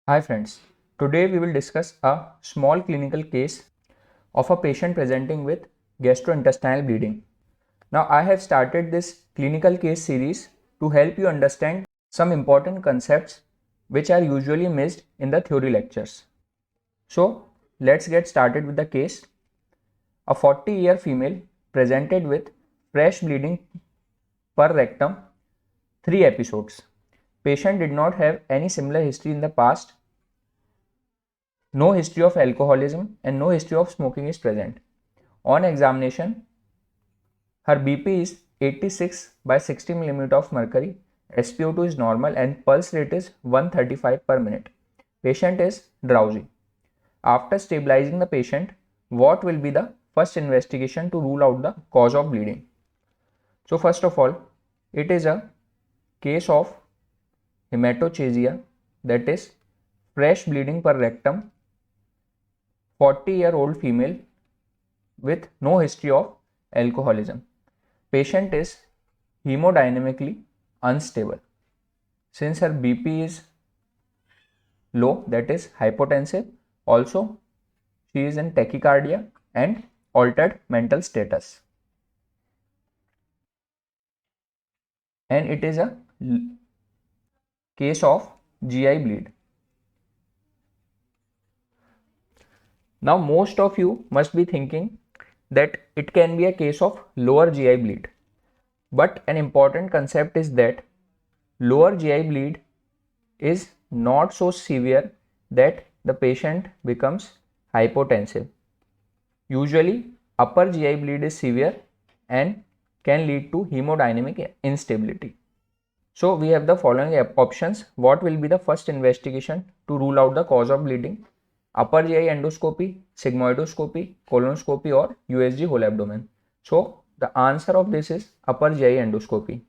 Hi friends, today we will discuss a small clinical case of a patient presenting with gastrointestinal bleeding. Now I have started this clinical case series to help you understand some important concepts which are usually missed in the theory lectures. So let's get started with the case. A 40-year female presented with fresh bleeding per rectum, 3 episodes. Patient did not have any similar history in the past. No history of alcoholism and no history of smoking is present. On examination, her BP is 86 by 60 mm of mercury, SpO2 is normal and pulse rate is 135 per minute. Patient is drowsy. After stabilizing the patient, what will be the first investigation to rule out the cause of bleeding? So first of all, it is a case of hematochezia, that is fresh bleeding per rectum, 40-year-old female with no history of alcoholism. Patient is hemodynamically unstable. Since her BP is low, that is hypotensive, also she is in tachycardia and altered mental status. And it is a case of GI bleed. Now most of you must be thinking that it can be a case of lower GI bleed. But an important concept is that lower GI bleed is not so severe that the patient becomes hypotensive. Usually upper GI bleed is severe and can lead to hemodynamic instability. So we have the following options. What will be the first investigation to rule out the cause of bleeding? Upper GI endoscopy, sigmoidoscopy, colonoscopy or USG whole abdomen. So the answer of this is upper GI endoscopy.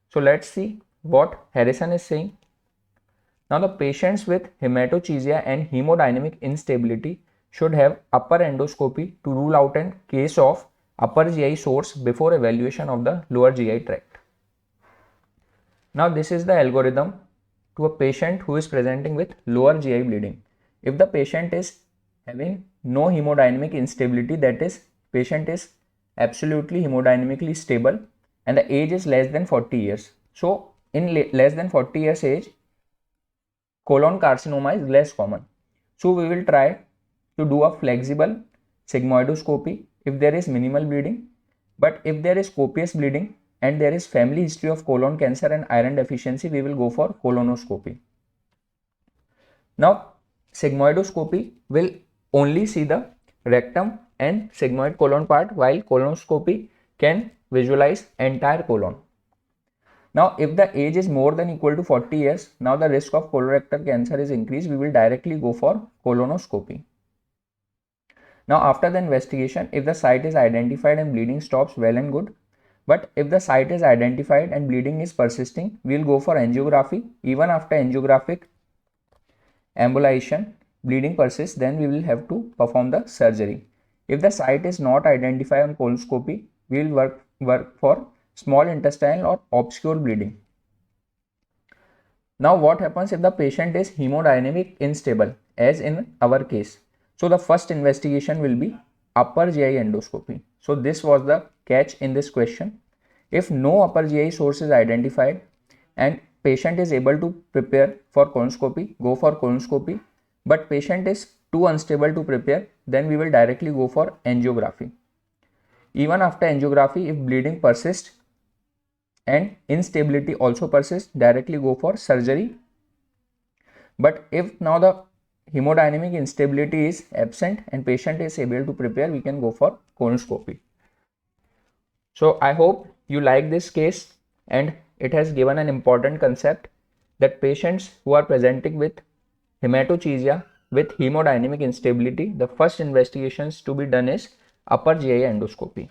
So let's see what Harrison is saying. Now the patients with hematochezia and hemodynamic instability should have upper endoscopy to rule out a case of upper GI source before evaluation of the lower GI tract. Now this is the algorithm to a patient who is presenting with lower GI bleeding. If the patient is having no hemodynamic instability, that is patient is absolutely hemodynamically stable and the age is less than 40 years. So in less than 40 years age, colon carcinoma is less common. So we will try to do a flexible sigmoidoscopy if there is minimal bleeding. But if there is copious bleeding and there is family history of colon cancer and iron deficiency, we will go for colonoscopy. Now, sigmoidoscopy will only see the rectum and sigmoid colon part, while colonoscopy can visualize entire colon. Now, if the age is more than equal to 40 years, now the risk of colorectal cancer is increased. We will directly go for colonoscopy. Now, after the investigation, if the site is identified and bleeding stops, well and good. But if the site is identified and bleeding is persisting, we will go for angiography. Even after angiographic embolization, bleeding persists, then we will have to perform the surgery. If the site is not identified on colonoscopy, we will work for small intestinal or obscure bleeding. Now what happens if the patient is hemodynamic unstable, as in our case? So the first investigation will be upper GI endoscopy. So this was the catch in this question. If no upper GI source is identified and patient is able to prepare for colonoscopy, go for colonoscopy. But patient is too unstable to prepare, then we will directly go for angiography. Even after angiography, if bleeding persists and instability also persists, directly go for surgery. But if now the hemodynamic instability is absent and patient is able to prepare, we can go for colonoscopy. So I hope you like this case, and it has given an important concept that patients who are presenting with hematochezia with hemodynamic instability, the first investigations to be done is upper GI endoscopy.